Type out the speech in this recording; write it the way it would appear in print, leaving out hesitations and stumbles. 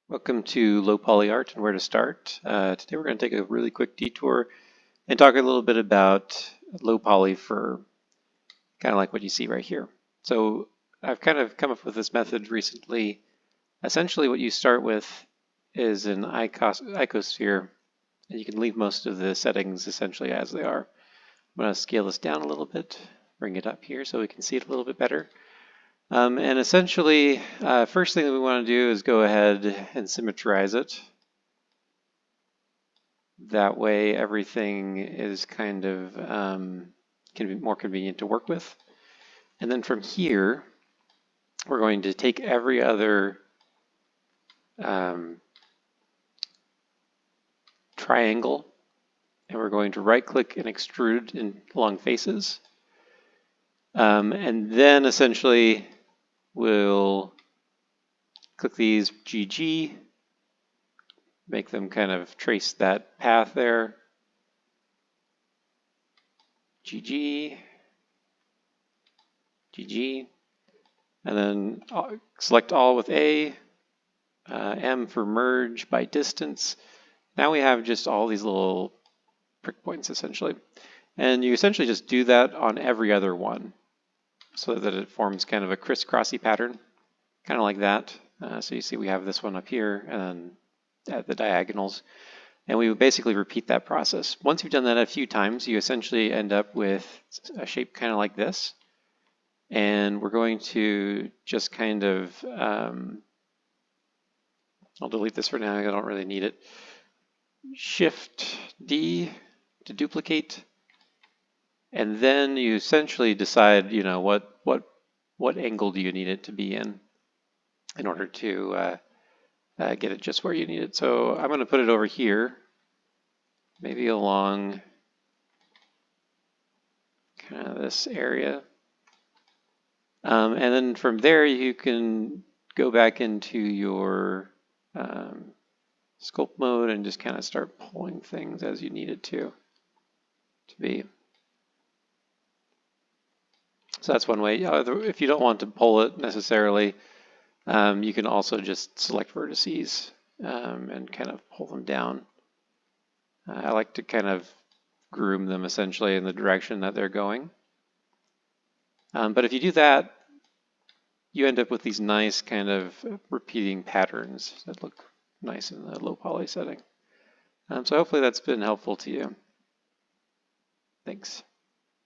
Welcome to Low Poly Art and Where to Start. Today we're going to take a really quick detour and talk a little bit about low poly for kind of like what you see right here. So I've kind of come up with this method recently. Essentially what you start with is an icosphere, and you can leave most of the settings essentially as they are. I'm going to scale this down a little bit, bring it up here so we can see it a little bit better. And essentially, first thing that we want to do is go ahead and symmetrize it. That way everything is kind of can be more convenient to work with. And then from here, we're going to take every other triangle, and we're going to right-click and extrude along faces. And then essentially, we'll click these GG, make them kind of trace that path there. GG, GG, and then select all with A, M for merge by distance. Now we have just all these little prick points essentially. And you essentially just do that on every other one so that it forms kind of a crisscrossy pattern, kind of like that. So you see we have this one up here and at the diagonals. And we would basically repeat that process. Once you've done that a few times, you essentially end up with a shape kind of like this. And we're going to just kind of, I'll delete this for now, I don't really need it. Shift D to duplicate. And then you essentially decide, you know, what angle do you need it to be in order to get it just where you need it. So I'm going to put it over here, maybe along kind of this area. And then from there you can go back into your sculpt mode and just kind of start pulling things as you need it to be. So that's one way. If you don't want to pull it necessarily, you can also just select vertices and kind of pull them down. I like to kind of groom them essentially in the direction that they're going. But if you do that, you end up with these nice kind of repeating patterns that look nice in the low poly setting. So hopefully that's been helpful to you. Thanks.